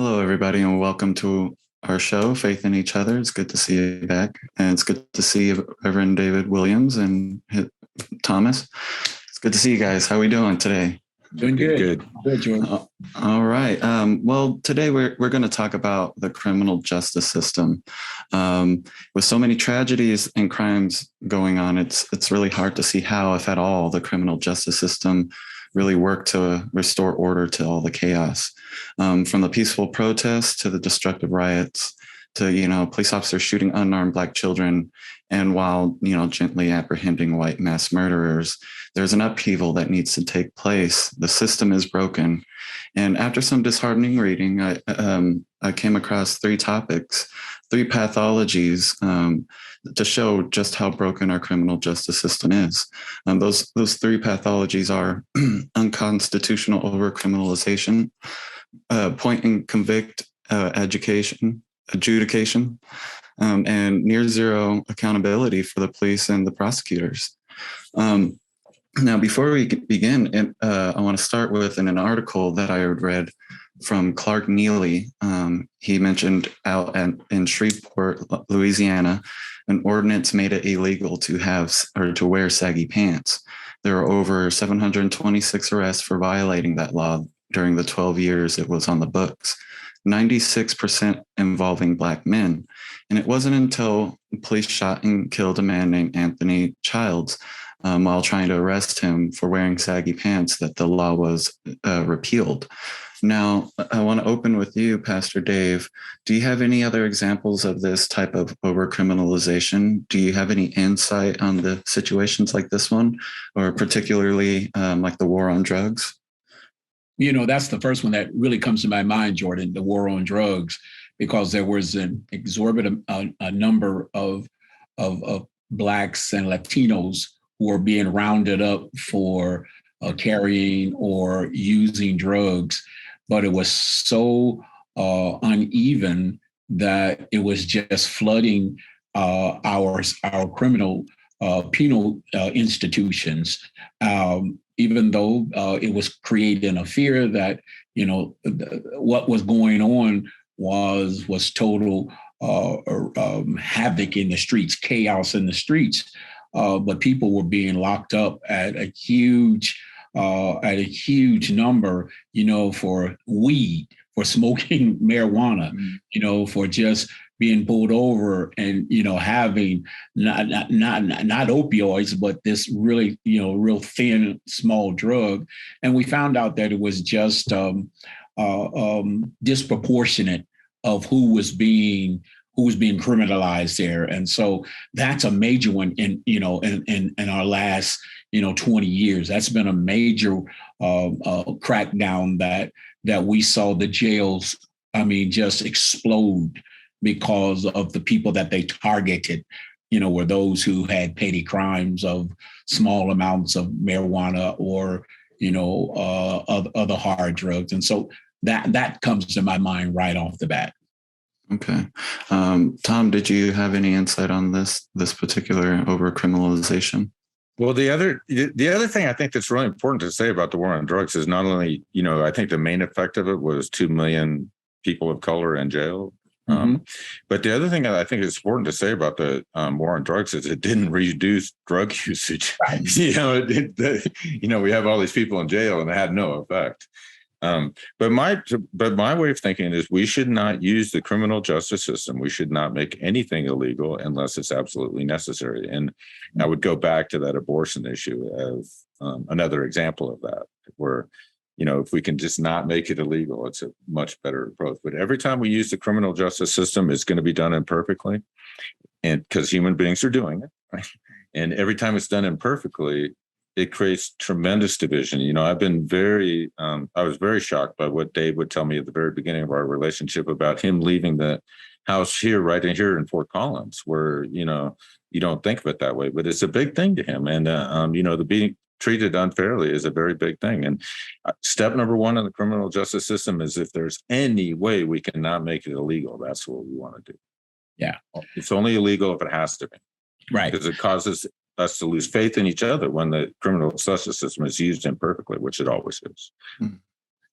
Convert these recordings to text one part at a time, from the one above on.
Hello, everybody, and welcome to our show, Faith in Each Other. It's good to see you back. And it's good to see Reverend David Williams and Thomas. It's good to see you guys. How are we doing today? Doing good. Good, George. All right. Well, today we're going to talk about the criminal justice system. With so many tragedies and crimes going on, it's really hard to see how, if at all, the criminal justice system really worked to restore order to all the chaos. From the peaceful protests to the destructive riots to, police officers shooting unarmed Black children, and while, gently apprehending white mass murderers, there's an upheaval that needs to take place. The system is broken. And after some disheartening reading, I came across three topics, three pathologies to show just how broken our criminal justice system is. Those three pathologies are unconstitutional over-criminalization, point and convict adjudication, and near zero accountability for the police and the prosecutors. Now, before we begin, I want to start with an article that I read from Clark Neely. He mentioned out in Shreveport, Louisiana, an ordinance made it illegal to have or to wear saggy pants. There were over 726 arrests for violating that law during the 12 years it was on the books, 96% involving Black men. And it wasn't until police shot and killed a man named Anthony Childs while trying to arrest him for wearing saggy pants that the law was repealed. Now, I want to open with you, Pastor Dave. Do you have any other examples of this type of over-criminalization? Do you have any insight on the situations like this one, or particularly like the war on drugs? That's the first one that really comes to my mind, Jordan, the war on drugs, because there was an exorbitant number of Blacks and Latinos who were being rounded up for carrying or using drugs. But it was so uneven that it was just flooding our criminal penal institutions, even though it was creating a fear that, what was going on was total havoc in the streets, chaos in the streets. But people were being locked up at a huge number, for weed, for smoking marijuana, for just being pulled over and, having not opioids, but this really, real thin, small drug. And we found out that it was just disproportionate of who was being criminalized there. And so that's a major one in our last 20 years. That's been a major crackdown that we saw the jails, just explode because of the people that they targeted, were those who had petty crimes of small amounts of marijuana or, other hard drugs. And so that comes to my mind right off the bat. Okay. Tom, did you have any insight on this particular over-criminalization? Well, the other thing I think that's really important to say about the war on drugs is not only, I think the main effect of it was 2 million people of color in jail. Mm-hmm. But the other thing I think is important to say about the war on drugs is it didn't reduce drug usage. Right. We have all these people in jail and it had no effect. But my way of thinking is we should not use the criminal justice system. We should not make anything illegal unless it's absolutely necessary. And I would go back to that abortion issue as another example of that, where, if we can just not make it illegal, it's a much better approach. But every time we use the criminal justice system, it's going to be done imperfectly, and because human beings are doing it, right? And every time it's done imperfectly, it creates tremendous division. I've been I was very shocked by what Dave would tell me at the very beginning of our relationship about him leaving the house right here in Fort Collins, where, you don't think of it that way, but it's a big thing to him. And, the being treated unfairly is a very big thing. And step number one in the criminal justice system is if there's any way we cannot make it illegal, that's what we want to do. Yeah. It's only illegal if it has to be. Right. Because it causes us to lose faith in each other when the criminal justice system is used imperfectly, which it always is.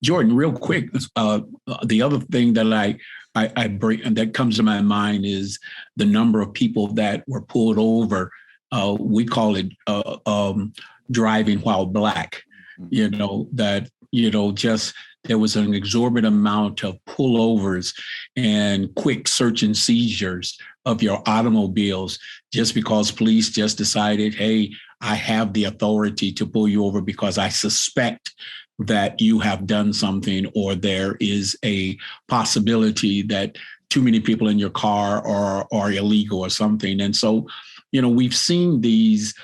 Jordan, real quick, the other thing that I bring and that comes to my mind is the number of people that were pulled over. We call it driving while black. Just there was an exorbitant amount of pullovers and quick search and seizures of your automobiles just because police just decided, hey, I have the authority to pull you over because I suspect that you have done something, or there is a possibility that too many people in your car are illegal or something. And so, we've seen these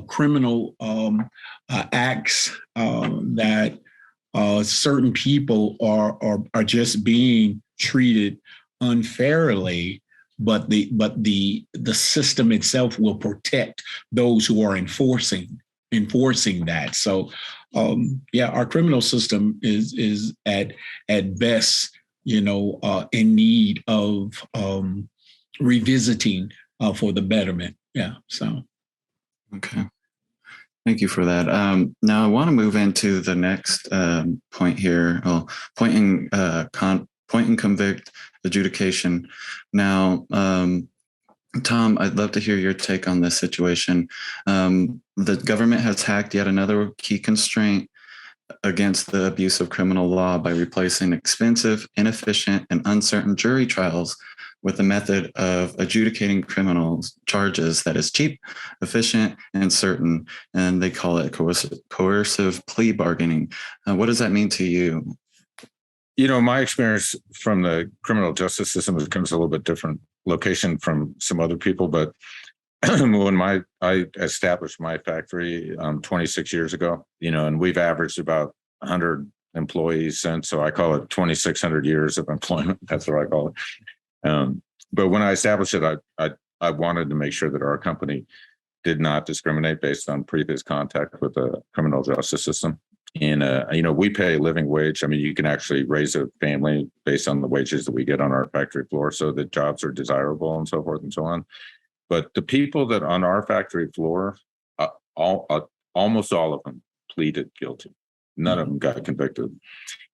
criminal acts that certain people are just being treated unfairly, but the system itself will protect those who are enforcing that. So our criminal system is at best, in need of revisiting for the betterment. Yeah. So. Okay. Thank you for that. Now I want to move into the next point here. Point and convict adjudication. Now, Tom, I'd love to hear your take on this situation. The government has hacked yet another key constraint against the abuse of criminal law by replacing expensive, inefficient, and uncertain jury trials with the method of adjudicating criminal charges that is cheap, efficient, and certain. And they call it coercive plea bargaining. What does that mean to you? My experience from the criminal justice system comes a little bit different location from some other people, but when I established my factory 26 years ago, and we've averaged about 100 employees since, so I call it 2,600 years of employment. That's what I call it. But when I established it, I wanted to make sure that our company did not discriminate based on previous contact with the criminal justice system. And, we pay a living wage. I mean, you can actually raise a family based on the wages that we get on our factory floor, so that jobs are desirable and so forth and so on. But the people that on our factory floor, almost all of them pleaded guilty. None of them got convicted.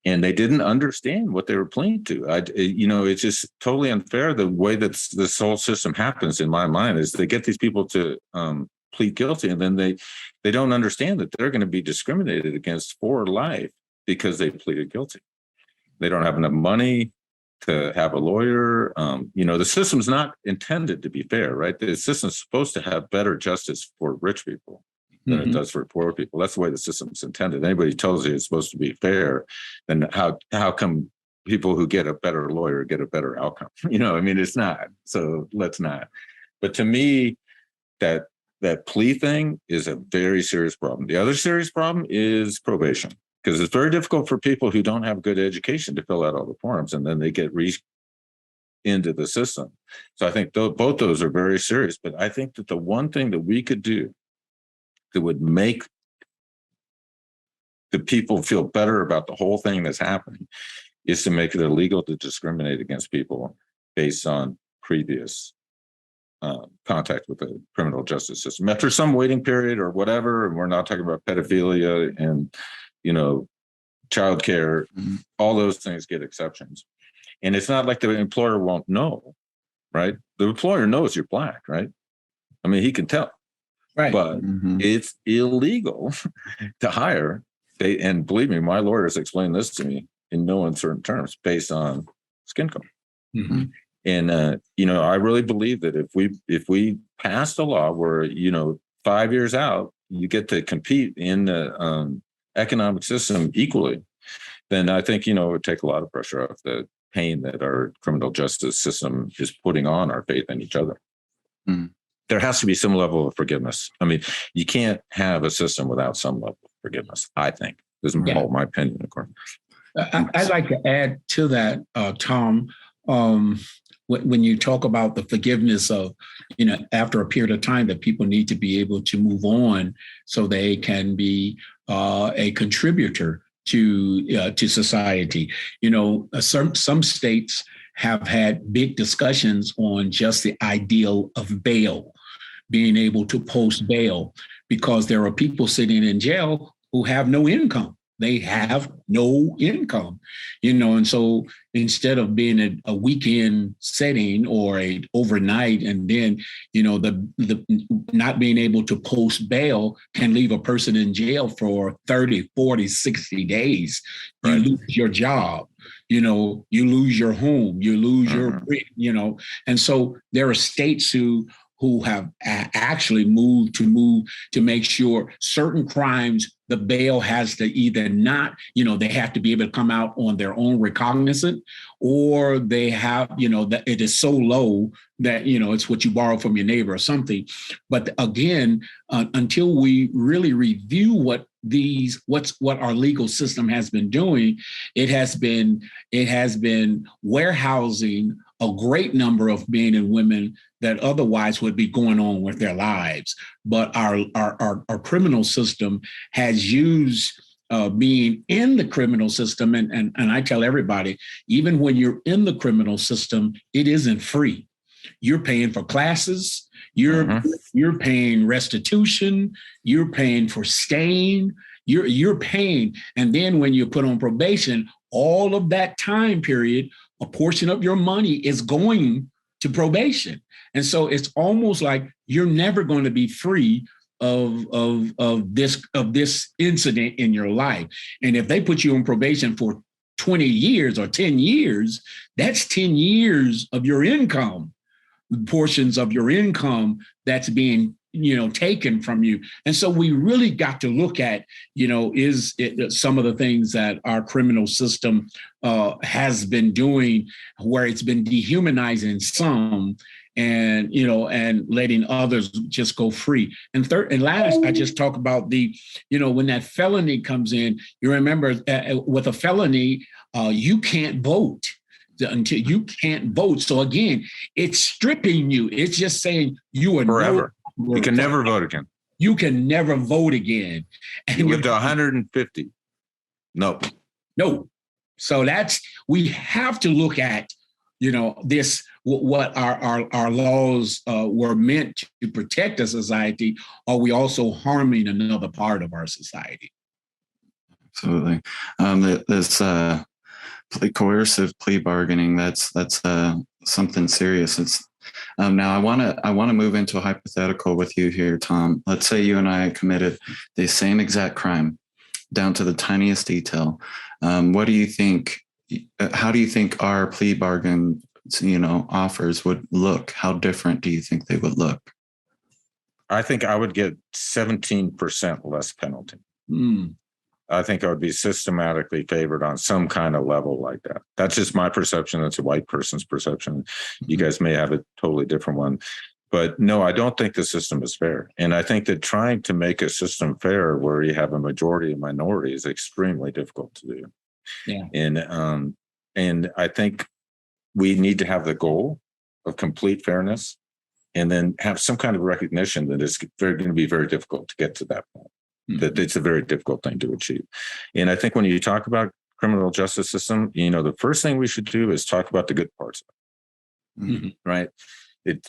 And they didn't understand what they were pleading to. It's just totally unfair. The way that this whole system happens, in my mind, is they get these people to plead guilty, and then they don't understand that they're going to be discriminated against for life because they pleaded guilty. They don't have enough money to have a lawyer. The system's not intended to be fair, right? The system's supposed to have better justice for rich people than it does for poor people. That's the way the system's intended. Anybody tells you it's supposed to be fair, then how come people who get a better lawyer get a better outcome? It's not. So let's not. But to me, that plea thing is a very serious problem. The other serious problem is probation, because it's very difficult for people who don't have good education to fill out all the forms, and then they get into the system. So I think both those are very serious. But I think that the one thing that we could do that would make the people feel better about the whole thing that's happening is to make it illegal to discriminate against people based on previous contact with the criminal justice system. After some waiting period or whatever, and we're not talking about pedophilia and, childcare, all those things get exceptions. And it's not like the employer won't know, right? The employer knows you're black, right? I mean, he can tell. Right. But it's illegal to hire. And believe me, my lawyers explained this to me in no uncertain terms based on skin color. Mm-hmm. And I really believe that if we passed a law where 5 years out you get to compete in the economic system equally, then I think it would take a lot of pressure off the pain that our criminal justice system is putting on our faith in each other. Mm. There has to be some level of forgiveness. I mean, you can't have a system without some level of forgiveness, I think. This is my opinion, of course. I'd like to add to that, Tom, when you talk about the forgiveness of, after a period of time, that people need to be able to move on so they can be a contributor to society. Some states have had big discussions on just the ideal of bail, being able to post bail, because there are people sitting in jail who have no income. They have no income, and so instead of being a weekend setting or a overnight, and then, the not being able to post bail can leave a person in jail for 30, 40, 60 days. You lose your job, you lose your home, you lose your, and so there are states who have actually moved to make sure certain crimes, the bail has to either not, they have to be able to come out on their own recognizant, or they have, that it is so low that, it's what you borrow from your neighbor or something. But again, until we really review what our legal system has been doing, it has been warehousing a great number of men and women that otherwise would be going on with their lives. But our criminal system has used being in the criminal system, and I tell everybody, even when you're in the criminal system, it isn't free. You're paying for classes, you're paying restitution, you're paying for staying, you're paying, and then when you put on probation, all of that time period, a portion of your money is going to probation. And so it's almost like you're never going to be free of this incident in your life. And if they put you on probation for 20 years or 10 years, that's 10 years of your income, portions of your income that's being taken from you. And so we really got to look at, is it some of the things that our criminal system has been doing, where it's been dehumanizing some and letting others just go free. And third and last, I just talk about when that felony comes in, you remember with a felony, you can't vote until you can't vote. So again, it's stripping you. It's just saying you are forever. You can never vote again. You can never vote again. And with 150. No. So we have to look at, this, what our laws were meant to protect a society. Are we also harming another part of our society? Absolutely. This coercive plea bargaining, that's something serious. It's now I want to move into a hypothetical with you here, Tom. Let's say you and I committed the same exact crime down to the tiniest detail. What do you think? How do you think our plea bargain, offers would look? How different do you think they would look? I think I would get 17% less penalty. I think I would be systematically favored on some kind of level like that. That's just my perception. That's a white person's perception. You guys may have a totally different one. But no, I don't think the system is fair. And I think that trying to make a system fair where you have a majority and minority is extremely difficult to do. Yeah. And I think we need to have the goal of complete fairness, and then have some kind of recognition that it's going to be very difficult to get to that point. That it's a very difficult thing to achieve. And I think when you talk about criminal justice system, the first thing we should do is talk about the good parts of it, right?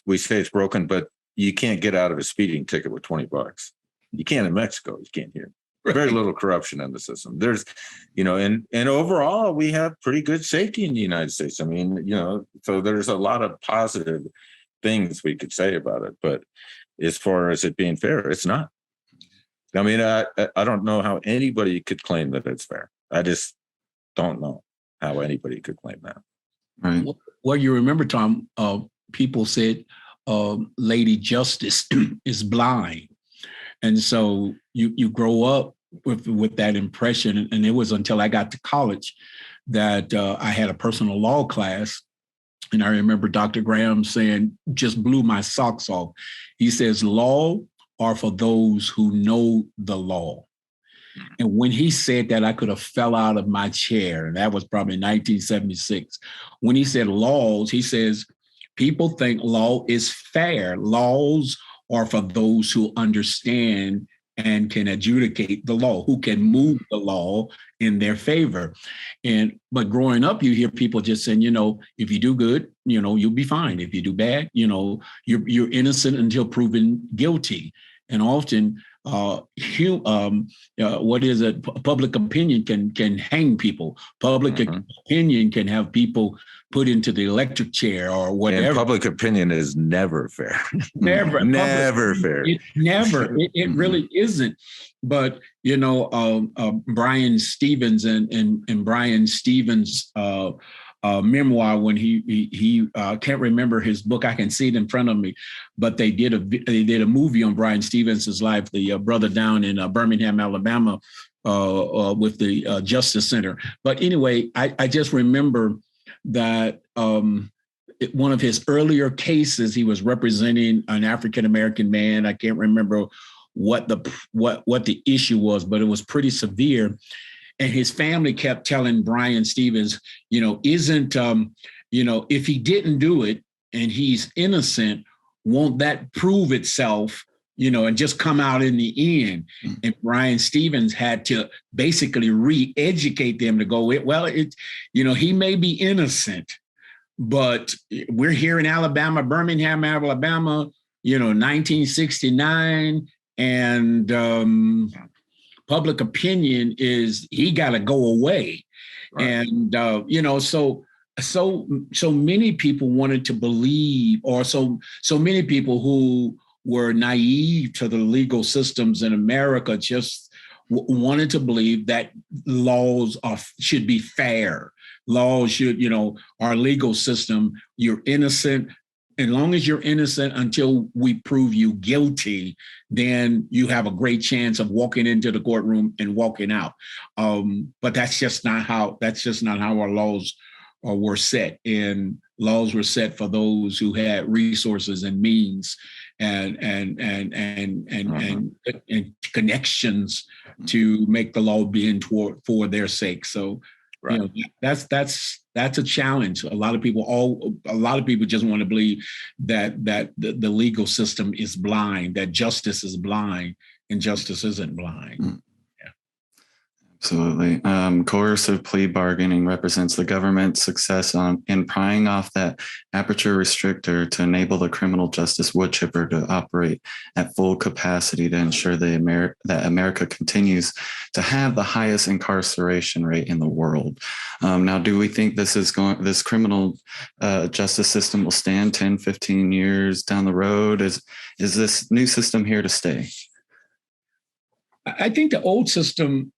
We say it's broken, but you can't get out of a speeding ticket with $20. You can in Mexico, you can't here. Very little corruption in the system. There's, and overall, we have pretty good safety in the United States. I mean, so there's a lot of positive things we could say about it. But as far as it being fair, it's not. I mean, I don't know how anybody could claim that it's fair. I just don't know how anybody could claim that. Right. Well, you remember, Tom, people said Lady Justice is blind. And so you grow up with that impression. And it was until I got to college that I had a personal law class. And I remember Dr. Graham saying, just blew my socks off. He says, law are for those who know the law. And when he said that, I could have fell out of my chair. And that was probably 1976. When he said laws, he says, people think law is fair. Laws are for those who understand and can adjudicate the law, who can move the law in their favor. But growing up, you hear people just saying, if you do good, you'll be fine. If you do bad, you're innocent until proven guilty. and often what is it? Public opinion can hang people. Public opinion can have people put into the electric chair or whatever. And public opinion is never fair. Never Fair. It never. It really isn't. But Brian Stevens and Brian Stevens' memoir, when he can't remember his book. I can see it in front of me, but they did a movie on Brian Stevens' life, the brother down in Birmingham, Alabama, with the Justice Center. But anyway, I just remember that one of his earlier cases, he was representing an African-American man. I can't remember what the issue was, but it was pretty severe. And his family kept telling Brian Stevens, if he didn't do it and he's innocent, won't that prove itself, and just come out in the end? And Brian Stevens had to basically re-educate them to go, he may be innocent, but we're here in Alabama, Birmingham, Alabama, 1969, and public opinion is he got to go away. Right. And, so many people wanted to believe, or so many people who were naive to the legal systems in America just wanted to believe that laws should be fair. Laws should, our legal system, you're innocent. As long as you're innocent until we prove you guilty, then you have a great chance of walking into the courtroom and walking out. But that's just not how our laws were set. And laws were set for those who had resources and means and connections to make the law bend for their sake. So, right. That's a challenge. A lot of people just want to believe that the legal system is blind, that justice is blind, and justice isn't blind. Absolutely. Coercive plea bargaining represents the government's success in prying off that aperture restrictor to enable the criminal justice wood chipper to operate at full capacity to ensure that America continues to have the highest incarceration rate in the world. Now, do we think this criminal justice system will stand 10, 15 years down the road? Is this new system here to stay? I think the old system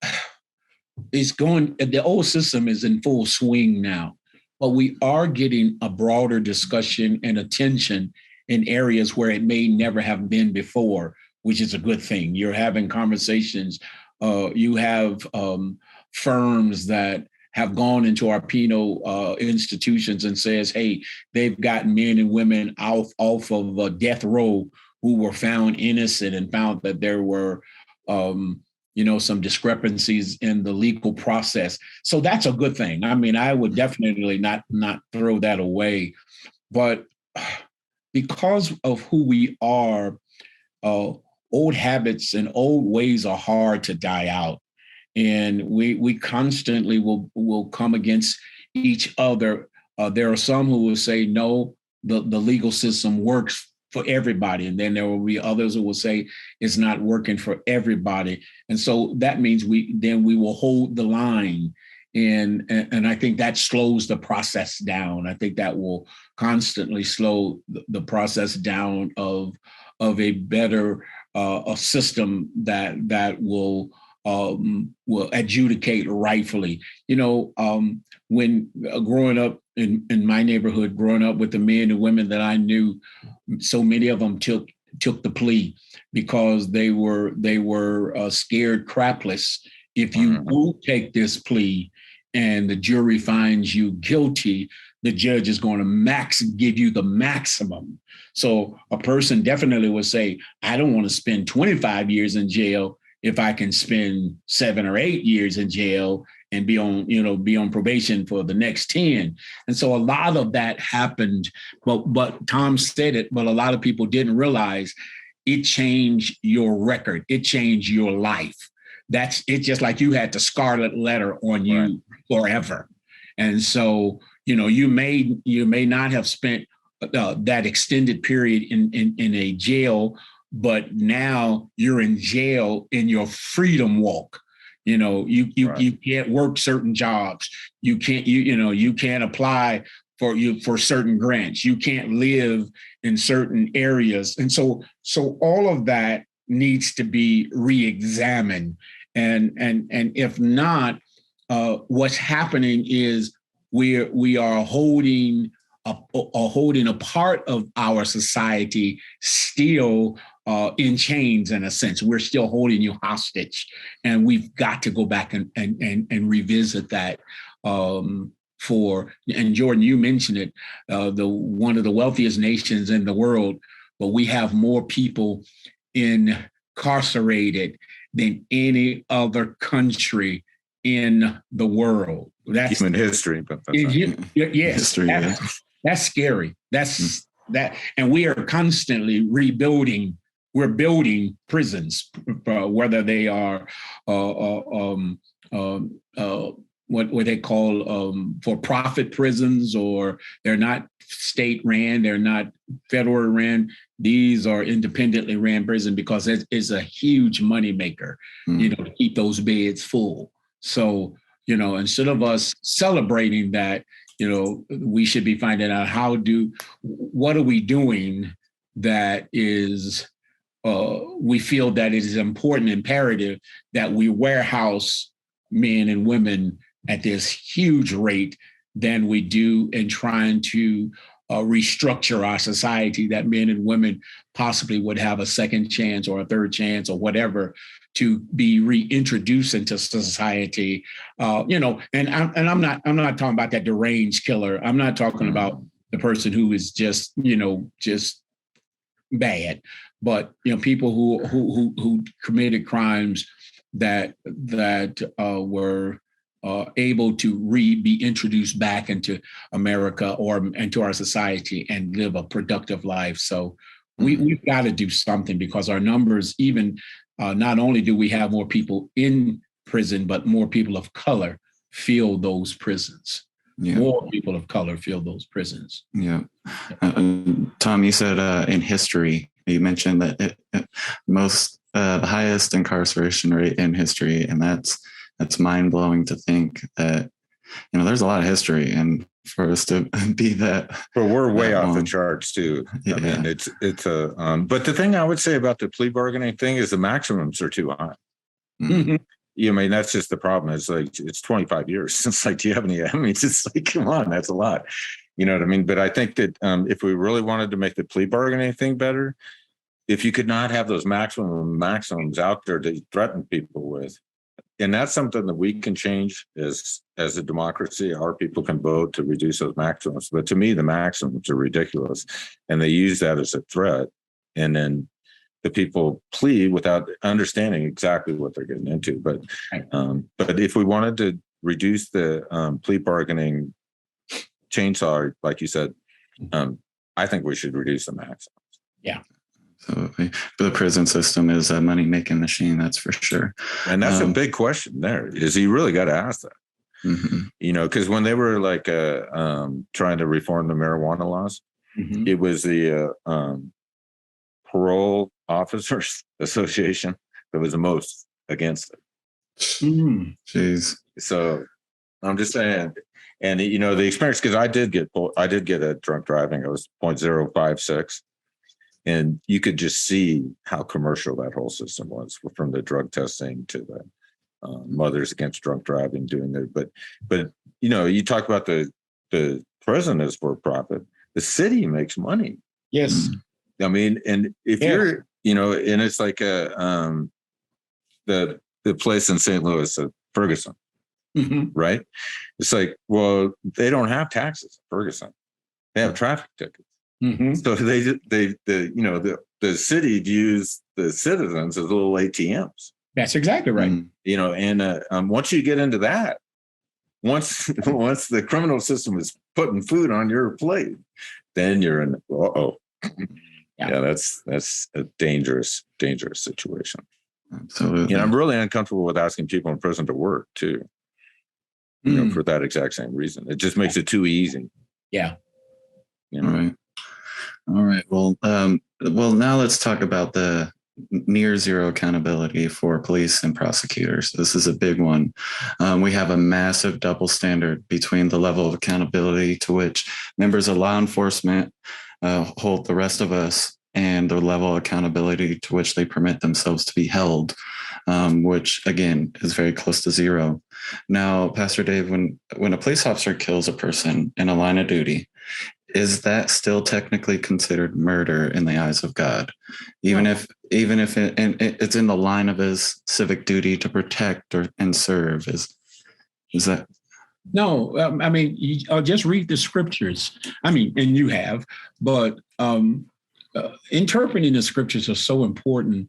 the old system is in full swing now, but we are getting a broader discussion and attention in areas where it may never have been before, which is a good thing. You're having conversations. You have firms that have gone into our penal institutions and says, hey, they've got men and women off of death row who were found innocent and found that there were some discrepancies in the legal process. So that's a good thing. I mean, I would definitely not throw that away. But because of who we are, old habits and old ways are hard to die out. And we constantly will come against each other. There are some who will say, no, the legal system works for everybody. And then there will be others who will say it's not working for everybody. And so that means we will hold the line. And I think that slows the process down. I think that will constantly slow the process down of a better a system that will adjudicate rightfully. When growing up in my neighborhood, growing up with the men and women that I knew, so many of them took the plea because they were scared crapless. If you won't take this plea and the jury finds you guilty, the judge is going to give you the maximum. So a person definitely would say, I don't want to spend 25 years in jail if I can spend 7 or 8 years in jail and be on probation for the next 10. And so a lot of that happened, but Tom said it, but a lot of people didn't realize it changed your record. It changed your life. It's just like you had the scarlet letter on you forever. And so, you may not have spent that extended period in a jail but now you're in jail in your freedom walk. You can't work certain jobs. You can't apply for certain grants. You can't live in certain areas. And so all of that needs to be re-examined. And if not, what's happening is we are holding a part of our society still in chains, in a sense. We're still holding you hostage, and we've got to go back and revisit that. And Jordan, you mentioned it, one of the wealthiest nations in the world, but we have more people incarcerated than any other country in the world. That's human history, but history. That's scary. That's that, and we are constantly rebuilding. We're building prisons, whether they are what they call for-profit prisons, or they're not state ran, they're not federal ran. These are independently ran prison because it is a huge moneymaker, to keep those beds full. So, instead of us celebrating that, we should be finding out what are we doing that is, we feel that it is important, imperative that we warehouse men and women at this huge rate than we do in trying to restructure our society, that men and women possibly would have a second chance or a third chance or whatever to be reintroduced into society. And I'm not talking about that deranged killer. I'm not talking about the person who is just bad, but people who committed crimes that were able to be introduced back into America or into our society and live a productive life. So we've got to do something, because our numbers, even not only do we have more people in prison, but more people of color fill those prisons. Yeah. More people of color fill those prisons. Yeah. Tom, you said in history, you mentioned that the highest incarceration rate in history, and that's mind-blowing to think that there's a lot of history, and for us to be that. But we're way off the charts too. Yeah. I mean, it's but the thing I would say about the plea bargaining thing is the maximums are too high. Mm-hmm. I mean, that's just the problem. It's like, it's 25 years. It's like, do you have any? I mean, it's like, come on, that's a lot. You know what I mean? But I think that if we really wanted to make the plea bargaining thing better, if you could not have those maximums out there to threaten people with, and that's something that we can change as a democracy. Our people can vote to reduce those maximums. But to me, the maximums are ridiculous. And they use that as a threat. And then the people plead without understanding exactly what they're getting into. But if we wanted to reduce the plea bargaining chainsaw, like you said, I think we should reduce the maximums. Yeah. Absolutely. But the prison system is a money-making machine, that's for sure. And that's a big question there, is you really got to ask that. Mm-hmm. Because when they were like trying to reform the marijuana laws, mm-hmm. it was the Parole Officers Association that was the most against it. Jeez. So I'm just saying, and the experience, because I did get a drunk driving. It was 0.056. And you could just see how commercial that whole system was, from the drug testing to the Mothers Against Drunk Driving doing it. But you talk about the prison as for profit. The city makes money. Yes. I mean, and if you're, and it's like the place in St. Louis, Ferguson, mm-hmm. right? It's like, well, they don't have taxes in Ferguson. They have traffic tickets. Mm-hmm. So the city views the citizens as little ATMs. That's exactly right. And once you get into that, once the criminal system is putting food on your plate, then you're in. Yeah, that's a dangerous situation. Absolutely. I'm really uncomfortable with asking people in prison to work too. For that exact same reason. It just makes it too easy. Yeah. Right. All right. Well, now let's talk about the near zero accountability for police and prosecutors. This is a big one. We have a massive double standard between the level of accountability to which members of law enforcement hold the rest of us and the level of accountability to which they permit themselves to be held, which again is very close to zero. Now, Pastor Dave, when a police officer kills a person in a line of duty, is that still technically considered murder in the eyes of God, even if it's in the line of his civic duty to protect and serve? Is that? No, I mean, just read the scriptures. I mean, and you have, but interpreting the scriptures are so important.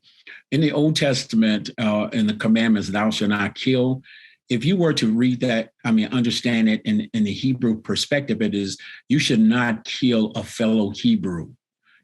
In the Old Testament, in the commandments, thou shalt not kill. If you were to read that, I mean, understand it in the Hebrew perspective, it is, you should not kill a fellow Hebrew.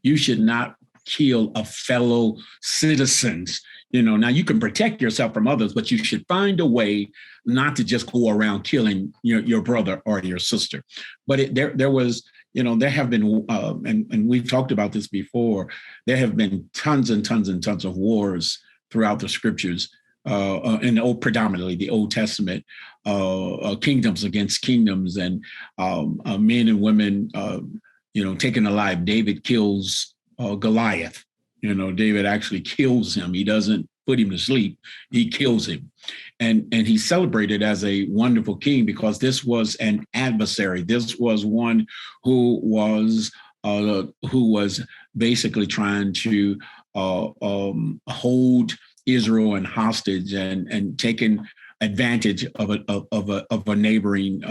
You should not kill a fellow citizens. Now you can protect yourself from others, but you should find a way not to just go around killing your brother or your sister. But there was, there have been, and we've talked about this before, there have been tons and tons and tons of wars throughout the scriptures. Predominantly the Old Testament, kingdoms against kingdoms, and men and women, taken alive. David kills Goliath. David actually kills him. He doesn't put him to sleep. He kills him, and he's celebrated as a wonderful king because this was an adversary. This was one who was basically trying to hold Israel and hostage and taking advantage of a neighboring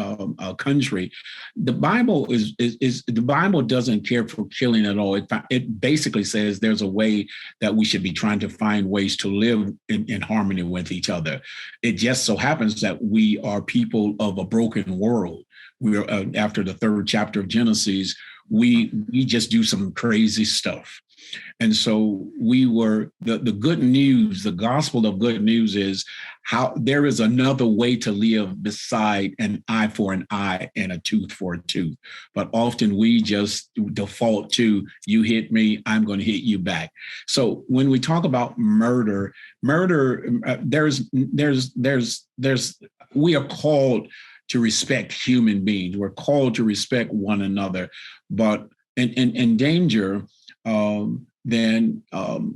country. The Bible the Bible doesn't care for killing at all. It basically says there's a way that we should be trying to find ways to live in harmony with each other. It just so happens that we are people of a broken world. We're after the 3rd chapter of Genesis, we just do some crazy stuff. And so the good news, the gospel of good news is how there is another way to live beside an eye for an eye and a tooth for a tooth. But often we just default to, you hit me, I'm going to hit you back. So when we talk about murder, we are called to respect human beings. We're called to respect one another, but in danger, then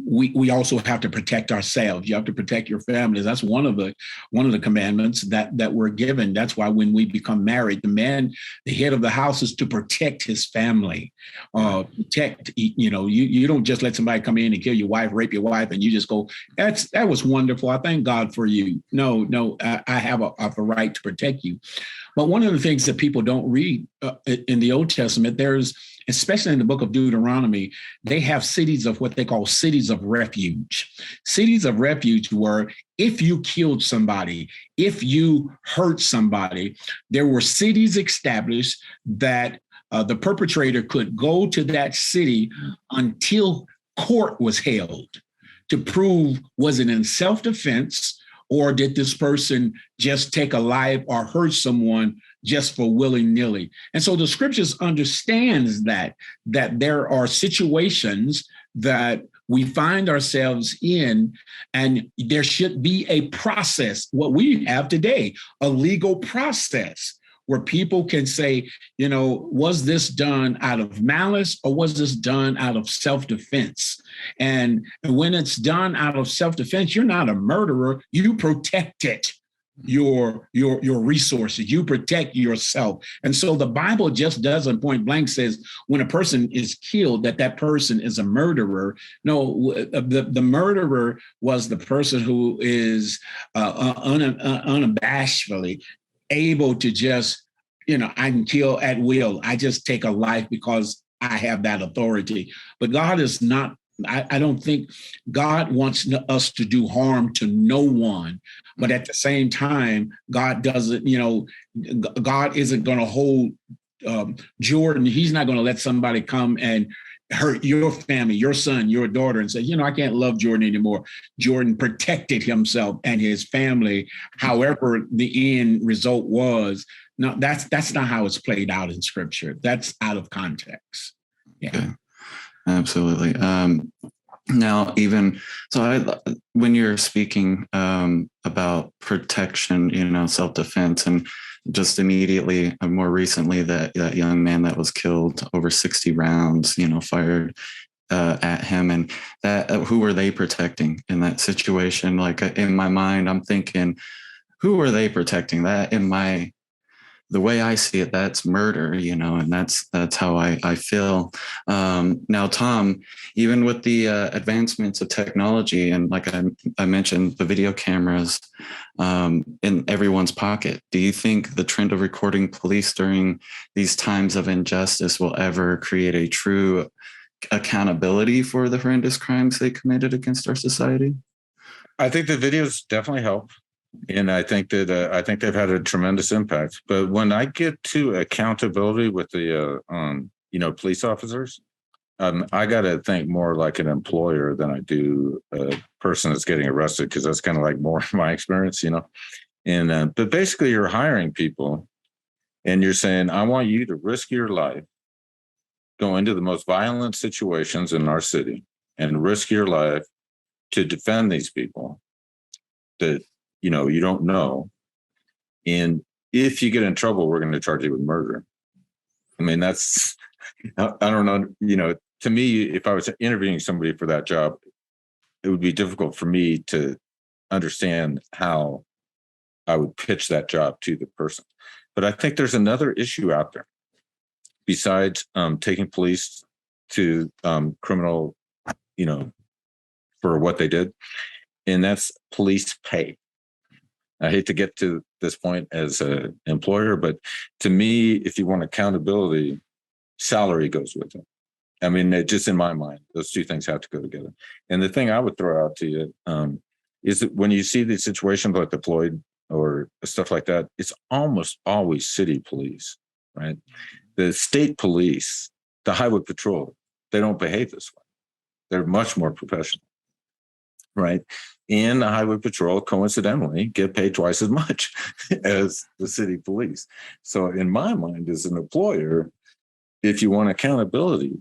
we also have to protect ourselves. You have to protect your families. That's one of the commandments that we're given. That's why when we become married, the head of the house is to protect his family. Protect, you don't just let somebody come in and kill your wife, rape your wife, and you just go, that was wonderful. I thank God for you. No, I have a right to protect you. But one of the things that people don't read in the Old Testament, especially in the book of Deuteronomy, they have cities of what they call cities of refuge. Cities of refuge were, if you killed somebody, if you hurt somebody, there were cities established that the perpetrator could go to that city until court was held to prove, was it in self-defense, or did this person just take a life or hurt someone just for willy-nilly? And so the scriptures understands that there are situations that we find ourselves in, and there should be a process, what we have today, a legal process where people can say, was this done out of malice or was this done out of self-defense? And when it's done out of self-defense, you're not a murderer. You protected your resources. You protect yourself. And so the Bible just doesn't point blank says when a person is killed that person is a murderer. No, the murderer was the person who is unabashedly able to just, I can kill at will. I just take a life because I have that authority. But God is not, I don't think God wants us to do harm to no one. But at the same time, God doesn't, God isn't going to hold Jordan. He's not going to let somebody come and hurt your family, your son, your daughter, and say, I can't love Jordan anymore. Jordan protected himself and his family, however the end result was. No, that's not how it's played out in scripture. That's out of context. Yeah. Okay. Absolutely. Now, even so, when you're speaking about protection, self-defense, and just immediately, more recently, that young man that was killed, over 60 rounds, fired at him, and that who were they protecting in that situation? Like, in my mind, I'm thinking, who are they protecting? That the way I see it, that's murder, and that's how I feel. Now, Tom, even with the advancements of technology, and like I mentioned, the video cameras in everyone's pocket, do you think the trend of recording police during these times of injustice will ever create a true accountability for the horrendous crimes they committed against our society? I think the videos definitely help. And I think that they've had a tremendous impact. But when I get to accountability with the police officers, I got to think more like an employer than I do a person that's getting arrested, because that's kind of like more my experience, And but basically, you're hiring people, and you're saying, I want you to risk your life, go into the most violent situations in our city, and risk your life to defend these people that you don't know. And if you get in trouble, we're going to charge you with murder. I mean, that's, I don't know, to me, if I was interviewing somebody for that job, it would be difficult for me to understand how I would pitch that job to the person. But I think there's another issue out there besides taking police to criminal, for what they did. And that's police pay. I hate to get to this point as an employer, but to me, if you want accountability, salary goes with it. I mean, just in my mind, those two things have to go together. And the thing I would throw out to you is that when you see these situations like the Floyd or stuff like that, it's almost always city police, right? The state police, the highway patrol, they don't behave this way. They're much more professional, right? And the highway patrol, coincidentally, get paid twice as much as the city police. So in my mind, as an employer, if you want accountability,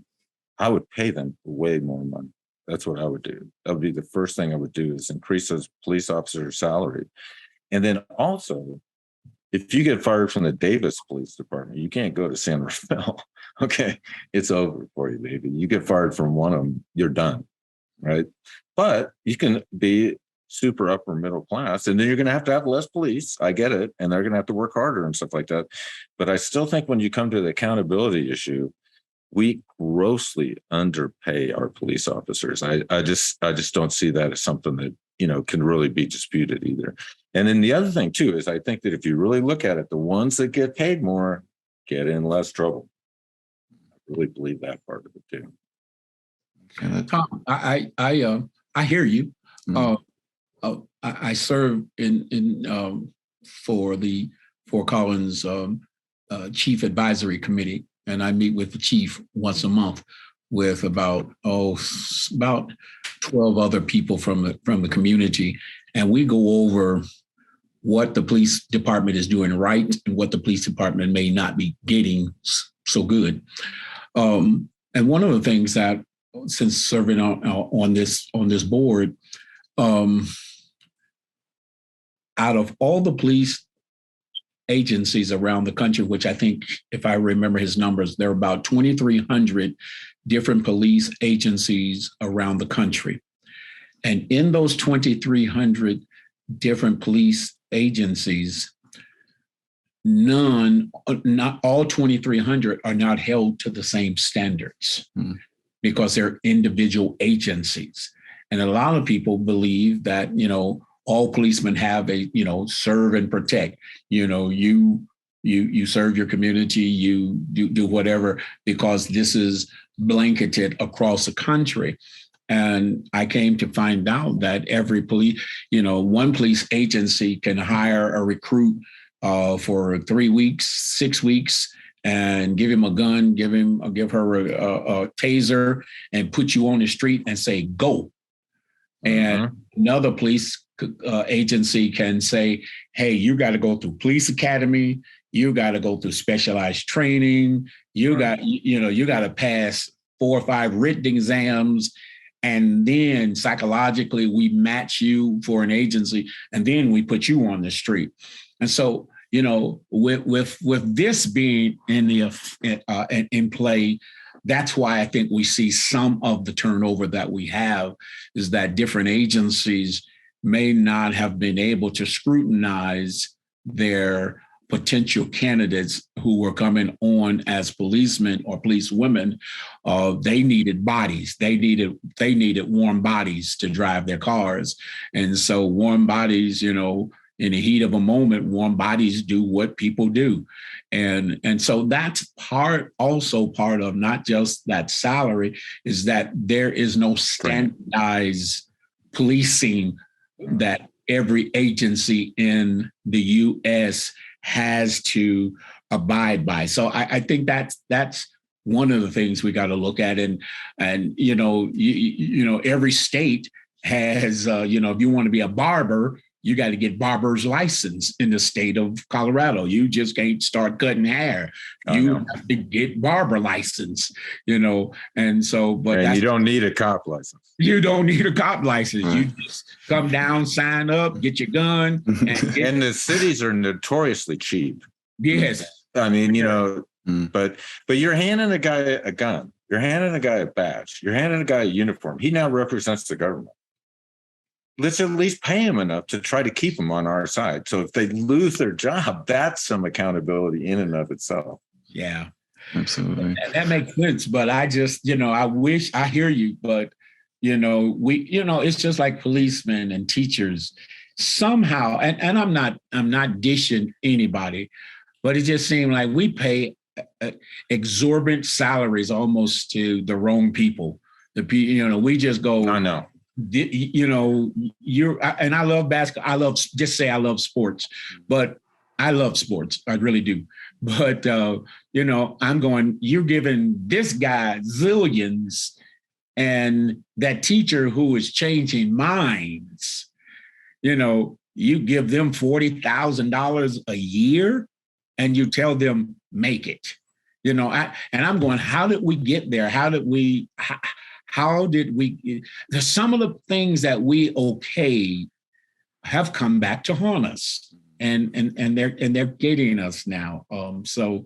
I would pay them way more money. That's what I would do. That would be the first thing I would do, is increase those police officers' salary. And then also, if you get fired from the Davis Police Department, you can't go to San Rafael. Okay, it's over for you, baby. You get fired from one of them, you're done, right? But you can be super upper middle class, and then you're going to have less police. I get it. And they're going to have to work harder and stuff like that. But I still think when you come to the accountability issue, we grossly underpay our police officers. I just don't see that as something that, can really be disputed either. And then the other thing too, is I think that if you really look at it, the ones that get paid more get in less trouble. I really believe that part of it too. Tom, I hear you. I serve in for the Fort Collins Chief Advisory Committee, and I meet with the chief once a month with about 12 other people from the community, and we go over what the police department is doing right and what the police department may not be getting so good. And one of the things that, since serving on this board, out of all the police agencies around the country, which I think, if I remember his numbers, there are about 2,300 different police agencies around the country. And in those 2,300 different police agencies, not all 2,300 are not held to the same standards because they're individual agencies. And a lot of people believe that, all policemen have a, serve and protect. You serve your community, you do whatever, because this is blanketed across the country. And I came to find out that every police, one police agency can hire a recruit for 3 weeks, 6 weeks, and give him a gun, give her a taser, and put you on the street and say, go. And another police agency can say, hey, you got to go through police academy, you got to go through specialized training, you got to pass 4 or 5 written exams, and then psychologically we match you for an agency, and then we put you on the street. And so, with this being in play, that's why I think we see some of the turnover that we have, is that different agencies may not have been able to scrutinize their potential candidates who were coming on as policemen or policewomen. They needed bodies. They needed warm bodies to drive their cars. And so warm bodies, in the heat of a moment, warm bodies do what people do. And so that's part of not just that salary, is that there is no standardized policing that every agency in the U.S. has to abide by. So I think that's one of the things we got to look at. And every state has, if you want to be a barber, you got to get barber's license in the state of Colorado. You just can't start cutting hair. You have to get barber license, and so, but you don't need a cop license. You don't need a cop license. You just come down, sign up, get your gun. And the cities are notoriously cheap. Yes. I mean, but you're handing a guy a gun. You're handing a guy a badge. You're handing a guy a uniform. He now represents the government. Let's at least pay him enough to try to keep them on our side. So if they lose their job, that's some accountability in and of itself. Yeah, absolutely. That makes sense. But I just, I wish, I hear you, but, it's just like policemen and teachers somehow, and I'm not dishing anybody, but it just seemed like we pay exorbitant salaries almost to the wrong people. We just go, I know. And I love basketball. I love sports, but I love sports. I really do. But, I'm going, you're giving this guy zillions, and that teacher who is changing minds, you give them $40,000 a year and you tell them, make it, and I'm going, how did we get there? How did we some of the things that we okayed have come back to haunt us, and they're getting us now. So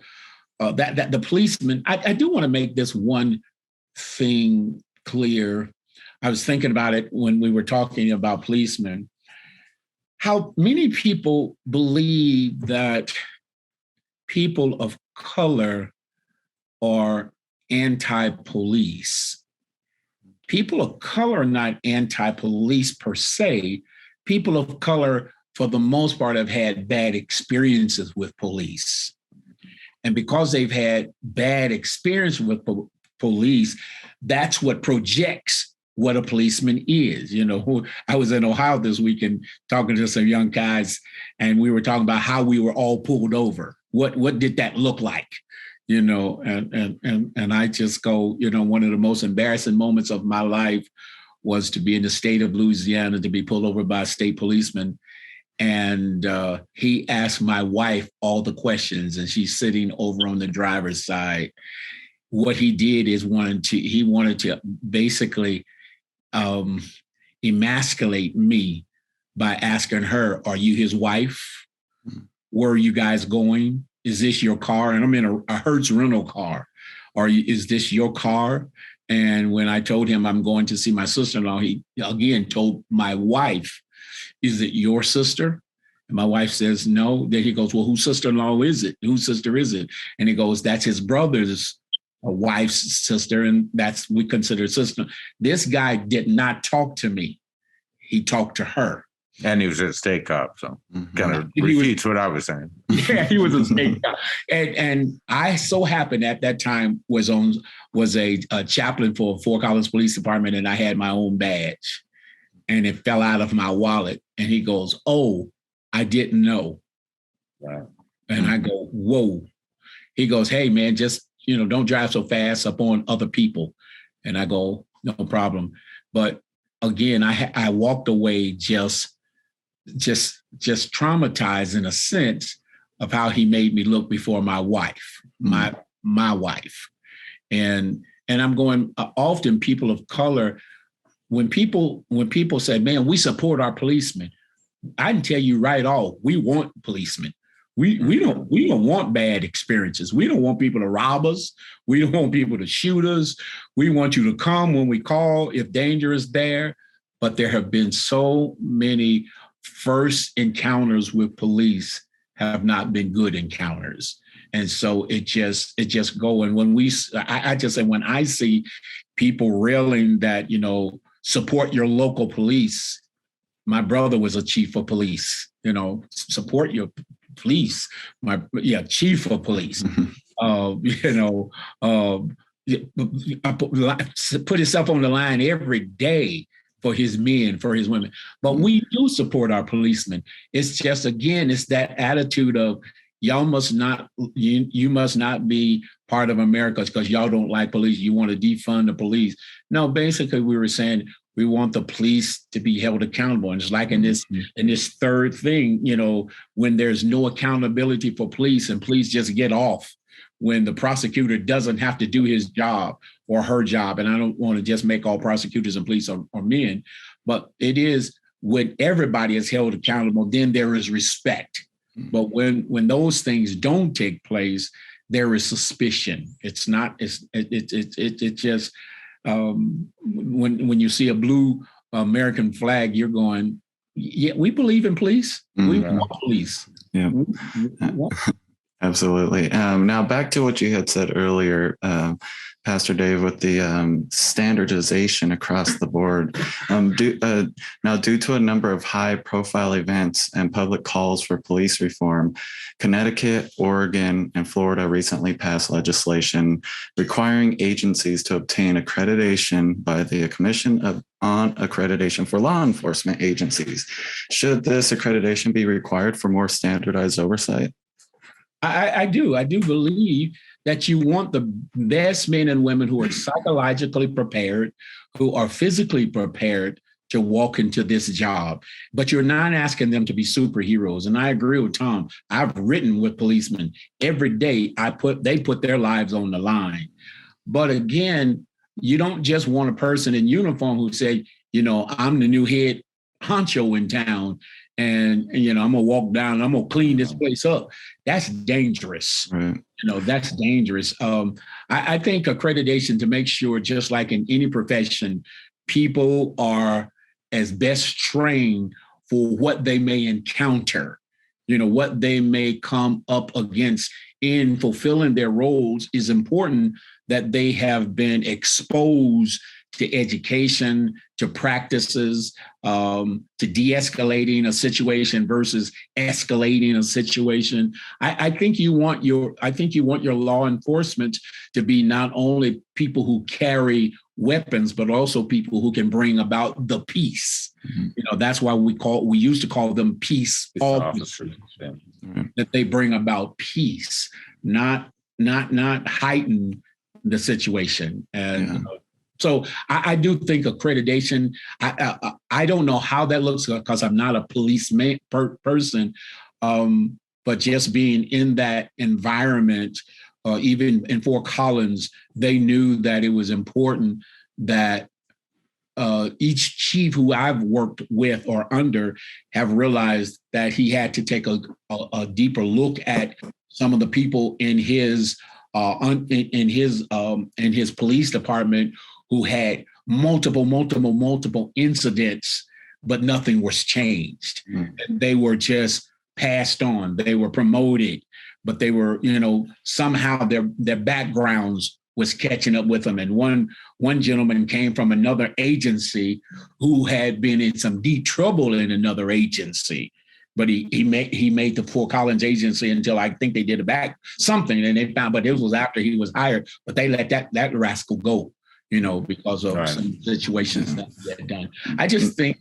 that the policemen, I do want to make this one thing clear. I was thinking about it when we were talking about policemen, how many people believe that people of color are anti-police. People of color are not anti-police per se. People of color, for the most part, have had bad experiences with police. And because they've had bad experience with police, that's what projects what a policeman is. I was in Ohio this weekend talking to some young guys, and we were talking about how we were all pulled over. What did that look like? And I just go, one of the most embarrassing moments of my life was to be in the state of Louisiana, to be pulled over by a state policeman. And he asked my wife all the questions, and she's sitting over on the driver's side. What he did is he wanted to basically emasculate me by asking her, are you his wife? Where are you guys going? Is this your car? And I'm in a Hertz rental car. Is this your car? And when I told him I'm going to see my sister-in-law, he again told my wife, is it your sister? And my wife says, no. Then he goes, well, whose sister-in-law is it? Whose sister is it? And he goes, that's his brother's wife's sister. And we consider sister. This guy did not talk to me. He talked to her. And he was a state cop, so kind of refutes what I was saying. Yeah, he was a state cop. And I so happened at that time was a chaplain for Fort Collins Police Department, and I had my own badge. And it fell out of my wallet. And he goes, oh, I didn't know. Wow. And I go, whoa. He goes, hey, man, just, don't drive so fast up on other people. And I go, no problem. But again, I walked away just traumatized in a sense of how he made me look before my wife, my wife. And And I'm going, often people of color, when people say, man, we support our policemen, I can tell you right off, we want policemen. We don't want bad experiences. We don't want people to rob us. We don't want people to shoot us. We want you to come when we call if danger is there. But there have been so many first encounters with police have not been good encounters. And so it just go. And when I just say, when I see people railing that, support your local police. My brother was a chief of police, support your police. Chief of police. Put himself on the line every day for his men, for his women. But we do support our policemen. It's just, again, it's that attitude of y'all must not, you must not be part of America because y'all don't like police. You want to defund the police. No, basically we were saying we want the police to be held accountable. And it's like in this third thing, when there's no accountability for police and police just get off, when the prosecutor doesn't have to do his job or her job. And I don't want to just make all prosecutors and police are men, but it is when everybody is held accountable, then there is respect. But when those things don't take place, there is suspicion. It's not, it's just, when you see a blue American flag, you're going, yeah, we believe in police. We want police. Yeah. Absolutely. Now back to what you had said earlier, Pastor Dave, with the standardization across the board. Now, due to a number of high-profile events and public calls for police reform, Connecticut, Oregon, and Florida recently passed legislation requiring agencies to obtain accreditation by the Commission on Accreditation for Law Enforcement Agencies. Should this accreditation be required for more standardized oversight? I do believe that you want the best men and women who are psychologically prepared, who are physically prepared to walk into this job, but you're not asking them to be superheroes. And I agree with Tom. I've written with policemen every day. They put their lives on the line. But again, you don't just want a person in uniform who say, I'm the new head honcho in town. And, I'm going to walk down, I'm going to clean this place up. That's dangerous. Right. That's dangerous. I think accreditation, to make sure, just like in any profession, people are as best trained for what they may encounter, what they may come up against in fulfilling their roles, is important that they have been exposed to education, to practices, to de-escalating a situation versus escalating a situation. I think you want your law enforcement to be not only people who carry weapons, but also people who can bring about the peace. Mm-hmm. That's why we used to call them peace officers. That they bring about peace, not heighten the situation. And so I do think accreditation, I don't know how that looks because I'm not a policeman person, but just being in that environment, even in Fort Collins, they knew that it was important that each chief who I've worked with or under have realized that he had to take a deeper look at some of the people in his police department who had multiple incidents, but nothing was changed. And they were just passed on. They were promoted, but they were, somehow their backgrounds was catching up with them. And one gentleman came from another agency who had been in some deep trouble in another agency. But he made the Fort Collins agency until I think they did it back something, and they found, but it was after he was hired. But they let that rascal go, because of some situations that they had done. I just think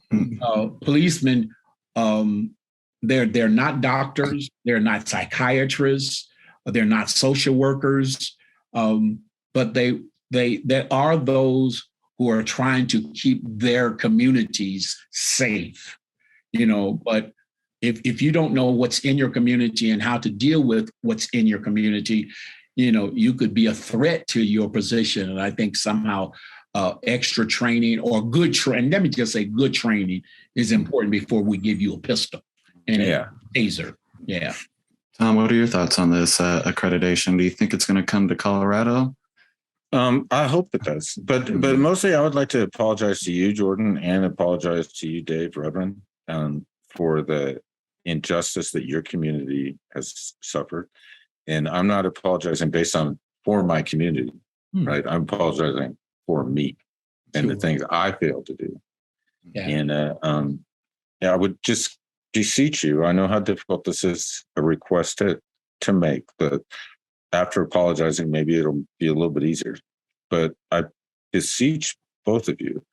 policemen, they're not doctors, they're not psychiatrists, they're not social workers, but they are those who are trying to keep their communities safe, but if you don't know what's in your community and how to deal with what's in your community, you could be a threat to your position. And I think somehow extra training or good training, let me just say good training is important before we give you a pistol and a taser. Yeah. Tom, what are your thoughts on this accreditation? Do you think it's going to come to Colorado? I hope it does, but mostly I would like to apologize to you, Jordan, and apologize to you, Dave, Reverend, for the injustice that your community has suffered. And I'm not apologizing based on for my community, right? I'm apologizing for me and the things I failed to do. Yeah. And I would just beseech you. I know how difficult this is, a request to make, but after apologizing, maybe it'll be a little bit easier. But I beseech both of you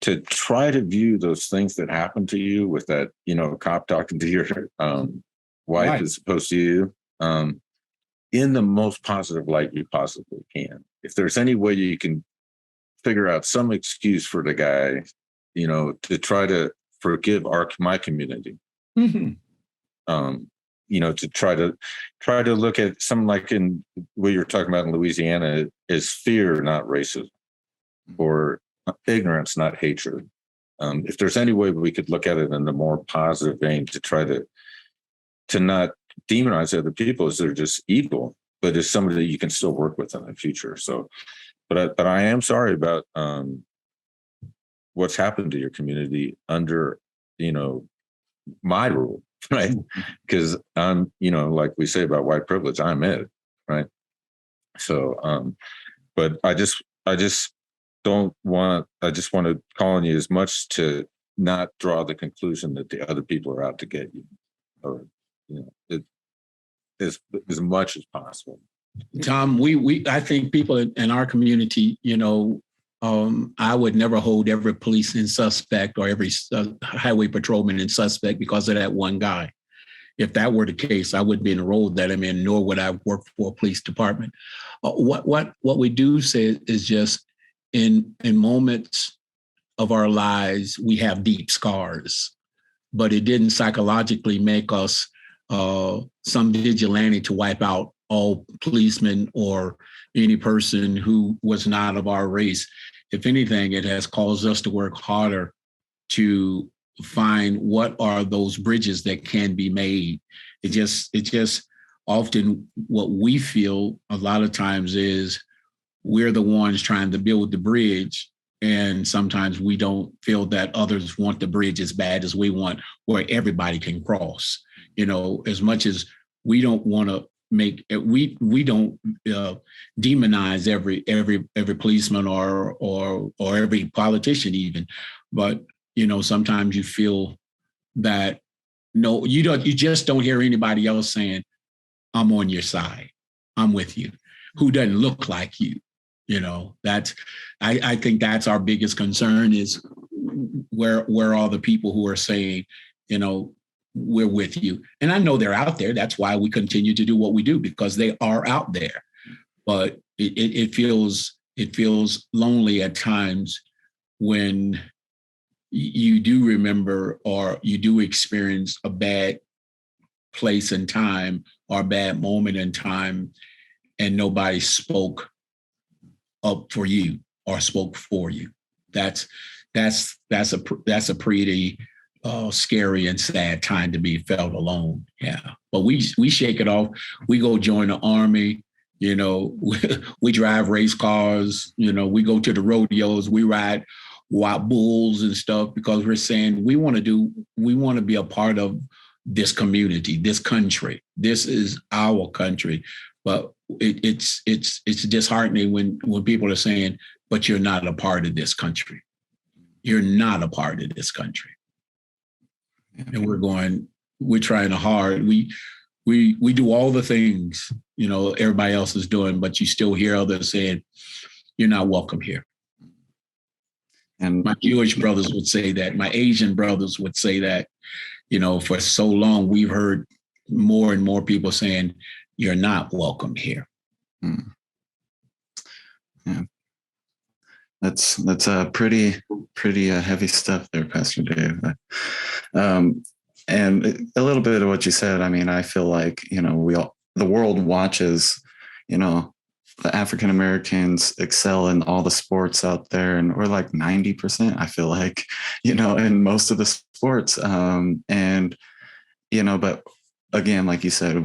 to try to view those things that happen to you with that, cop talking to your wife as opposed to you, in the most positive light you possibly can. If there's any way you can figure out some excuse for the guy, to try to forgive my community. Mm-hmm. To try to look at something like in what you're talking about in Louisiana is fear, not racism, or ignorance, not hatred. If there's any way we could look at it in a more positive vein to try to not demonize other people as they're just evil, but as somebody that you can still work with in the future. So, but I am sorry about what's happened to your community under, my rule. Right. Because I'm, like we say about white privilege, I'm it. Right. So, but I just want to call on you as much to not draw the conclusion that the other people are out to get you, or, as much as possible. Tom, I think people in our community, I would never hold every police in suspect or every highway patrolman in suspect because of that one guy. If that were the case, I wouldn't be in the role that I'm in, nor would I work for a police department. What we do say is just in moments of our lives, we have deep scars, but it didn't psychologically make us some vigilante to wipe out all policemen or any person who was not of our race. If anything, it has caused us to work harder to find what are those bridges that can be made. It just often what we feel a lot of times is we're the ones trying to build the bridge. And sometimes we don't feel that others want the bridge as bad as we want, where everybody can cross. As much as we don't want to we don't demonize every policeman or every politician even, but sometimes you feel that you just don't hear anybody else saying, I'm on your side, I'm with you, who doesn't look like you. I think that's our biggest concern is where are the people who are saying, we're with you. And I know they're out there. That's why we continue to do what we do, because they are out there. But it feels lonely at times when you do remember or you do experience a bad place in time or a bad moment in time, and nobody spoke up for you or spoke for you. That's a pretty scary and sad time to be felt alone. Yeah. But we shake it off. We go join the Army, we drive race cars, we go to the rodeos, we ride wild bulls and stuff, because we're saying we want to be a part of this community, this country. This is our country. But it's disheartening when people are saying, but you're not a part of this country. You're not a part of this country. And we're trying hard. We do all the things, everybody else is doing, but you still hear others saying, you're not welcome here. And my Jewish brothers would say that. My Asian brothers would say that. For so long, we've heard more and more people saying, you're not welcome here. Yeah. That's pretty heavy stuff there, Pastor Dave. And a little bit of what you said. I mean, I feel like the world watches, the African Americans excel in all the sports out there, and we're like 90%, I feel like, in most of the sports. But again, like you said,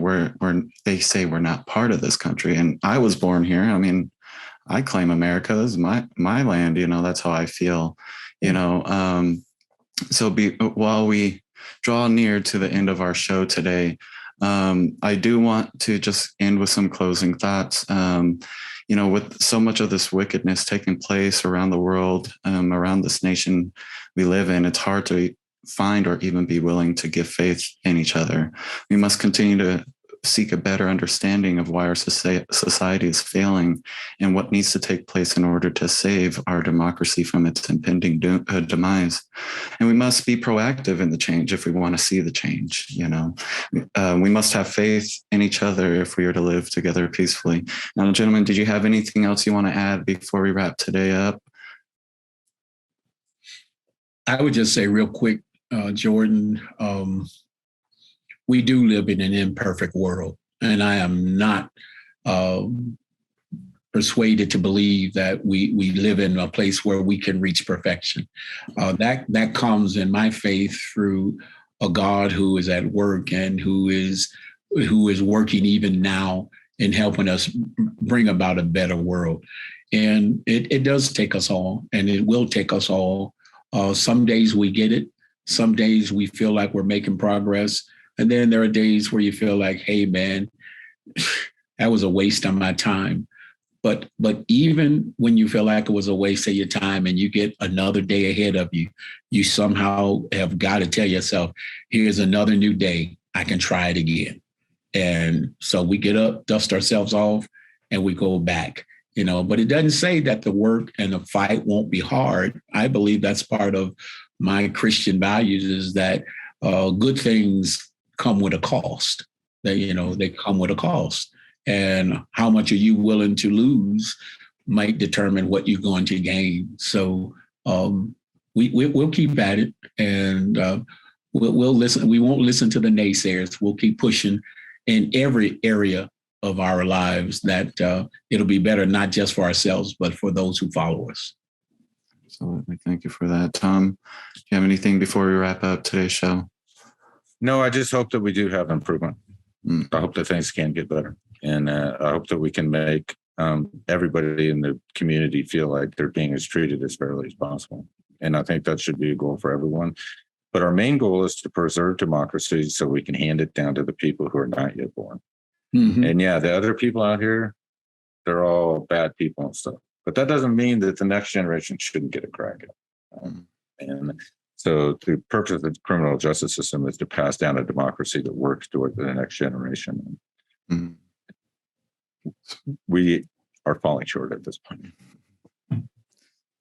they say we're not part of this country. And I was born here. I mean, I claim America. This is my land, that's how I feel, while we draw near to the end of our show today, I do want to just end with some closing thoughts. With so much of this wickedness taking place around the world, around this nation we live in, it's hard to find or even be willing to give faith in each other. We must continue to seek a better understanding of why our society is failing and what needs to take place in order to save our democracy from its impending demise. And we must be proactive in the change if we want to see the change. We must have faith in each other if we are to live together peacefully. Now, gentlemen, did you have anything else you want to add before we wrap today up? I would just say real quick, Jordan, we do live in an imperfect world, and I am not persuaded to believe that we live in a place where we can reach perfection. That comes in my faith through a God who is at work and who is working even now in helping us bring about a better world. And it does take us all, and it will take us all. Some days we get it. Some days we feel like we're making progress. And then there are days where you feel like, hey, man, that was a waste of my time. But even when you feel like it was a waste of your time and you get another day ahead of you, you somehow have got to tell yourself, here's another new day. I can try it again. And so we get up, dust ourselves off, and we go back. But it doesn't say that the work and the fight won't be hard. I believe that's part of my Christian values, is that good things come with a cost. They come with a cost. And how much are you willing to lose might determine what you're going to gain. So we'll keep at it, and we'll listen. We won't listen to the naysayers. We'll keep pushing in every area of our lives that it'll be better, not just for ourselves, but for those who follow us. Absolutely. Thank you for that. Tom, do you have anything before we wrap up today's show? No, I just hope that we do have improvement. I hope that things can get better. And I hope that we can make everybody in the community feel like they're being treated as fairly as possible. And I think that should be a goal for everyone. But our main goal is to preserve democracy so we can hand it down to the people who are not yet born. Mm-hmm. And yeah, the other people out here, they're all bad people and stuff. But that doesn't mean that the next generation shouldn't get a crack at it. And so the purpose of the criminal justice system is to pass down a democracy that works toward the next generation. Mm-hmm. We are falling short at this point.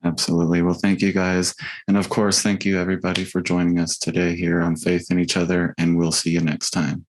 Absolutely. Well, thank you guys. And of course, thank you everybody for joining us today here on Faith in Each Other, and we'll see you next time.